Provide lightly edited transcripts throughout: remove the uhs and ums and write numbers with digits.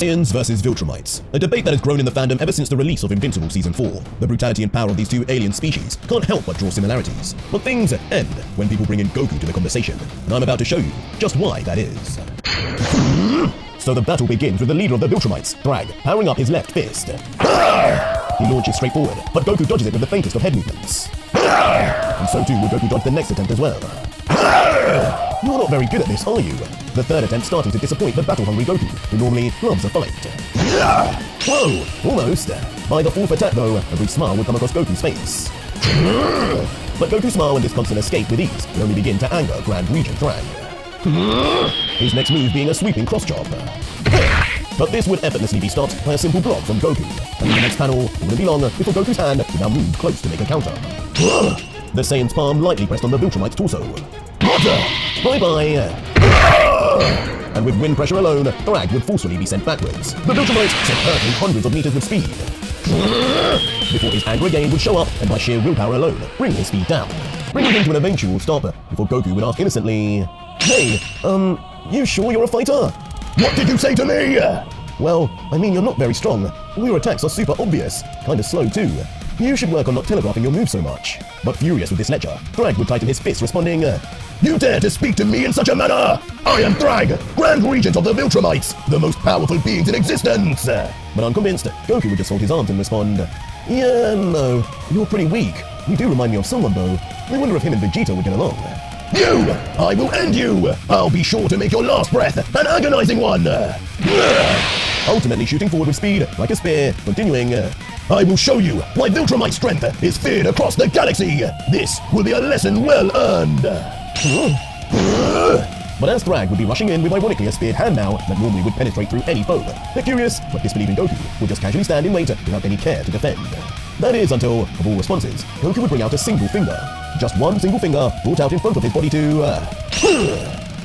Saiyans versus viltrumites, a debate that has grown in the fandom ever since the release of Invincible Season 4. The brutality and power of these two alien species can't help but draw similarities. But things end when people bring in Goku to the conversation, and I'm about to show you just why that is. So the battle begins with the leader of the viltrumites, Thrag, powering up his left fist. He launches straight forward, but Goku dodges it with the faintest of head movements. And so too will Goku dodge the next attempt as well. You're not very good at this, are you? The third attempt starting to disappoint the battle-hungry Goku, who normally loves a fight. Whoa, almost. By the fourth attack though, a brief smile would come across Goku's face. But Goku's smile and this constant escape with ease will only begin to anger Grand Regent Thrag. His next move being a sweeping cross-chop. But this would effortlessly be stopped by a simple block from Goku. And in the next panel, it wouldn't be long before Goku's hand would now move close to make a counter. The Saiyan's palm lightly pressed on the viltrumite's torso. Bye-bye! And with wind pressure alone, Thrag would forcefully be sent backwards. The viltrumite sent hurtling hundreds of meters with speed. Before his anger again would show up and by sheer willpower alone, bring his speed down. Bringing him to an eventual stop before Goku would ask innocently, "Hey, you sure you're a fighter?" "What did you say to me?" "Well, I mean you're not very strong. All your attacks are super obvious, kinda slow too. You should work on not telegraphing your moves so much." But furious with this lecture, Thrag would tighten his fist, responding, "You dare to speak to me in such a manner? I am Thrag, Grand Regent of the Viltrumites, the most powerful beings in existence." But unconvinced, Goku would just fold his arms and respond, "Yeah, no, you're pretty weak. You do remind me of someone though. I wonder if him and Vegeta would get along." "You! I will end you! I'll be sure to make your last breath an agonizing one!" Ultimately shooting forward with speed, like a spear, continuing, "I will show you why Viltrumite strength is feared across the galaxy! This will be a lesson well earned!" But as Thrag would be rushing in with ironically a speared hand now that normally would penetrate through any foe, the curious but disbelieving Goku would just casually stand in wait without any care to defend. That is until, of all responses, Goku would bring out a single finger. Just one single finger brought out in front of his body to...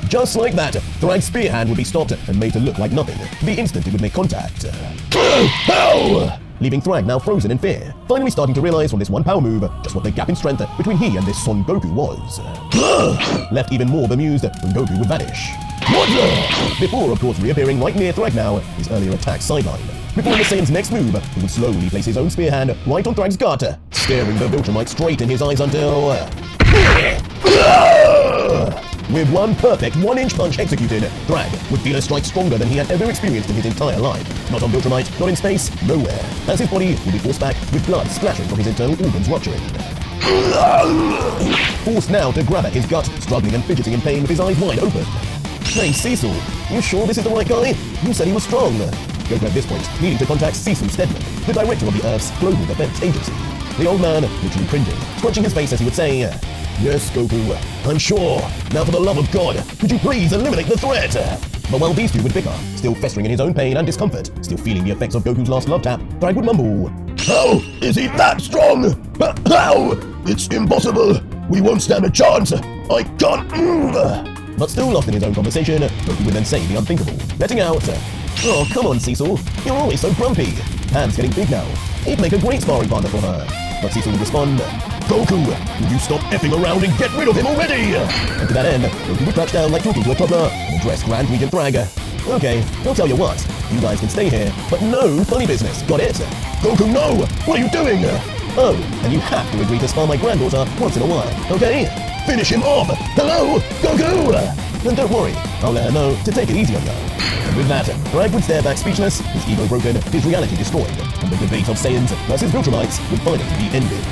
Just like that, Thrag's spear hand would be stopped and made to look like nothing the instant it would make contact. Ow! Leaving Thrag now frozen in fear, finally starting to realize from this one power move just what the gap in strength between he and this Son Goku was. Left even more bemused when Goku would vanish. Before, of course, reappearing right near Thrag now, his earlier attack sideline. Before the Saiyan's next move, he would slowly place his own spear hand right on Thrag's gut, staring the Viltrumite straight in his eyes until... With one perfect 1-inch punch executed, Thrag would feel a strike stronger than he had ever experienced in his entire life. Not on Viltrumite, not in space, nowhere. As his body would be forced back with blood splashing from his internal organs rupturing. Forced now to grab at his gut, struggling and fidgeting in pain with his eyes wide open. "Hey Cecil, you sure this is the right guy? You said he was strong." Goku at this point needing to contact Cecil Stedman, the director of the Earth's Global Defense Agency. The old man literally cringing, scrunching his face as he would say, "Yes, Goku, I'm sure. Now for the love of God, could you please eliminate the threat?" But while these two would bicker, still festering in his own pain and discomfort, still feeling the effects of Goku's last love tap, Thrag would mumble, "How is he that strong? How? It's impossible. We won't stand a chance. I can't move." But still lost in his own conversation, Goku would then say the unthinkable, letting out, "Oh, come on, Cecil. You're always so grumpy. Han's getting big now. He'd make a great sparring partner for her." But Cecil would respond, "Goku, will you stop effing around and get rid of him already?" And to that end, Goku would crouch down like talking to a toddler and address Grand Regent Thrag. "Okay, I'll tell you what. You guys can stay here, but no funny business. Got it?" "Goku, no! What are you doing?" "Oh, and you have to agree to spar my granddaughter once in a while, okay? Finish him off! Hello, Goku!" "Then don't worry, I'll let her know to take it easy on you." And with that, Thrag would stare back speechless, his ego broken, his reality destroyed, and the debate of Saiyans versus Viltrumites would finally be ended.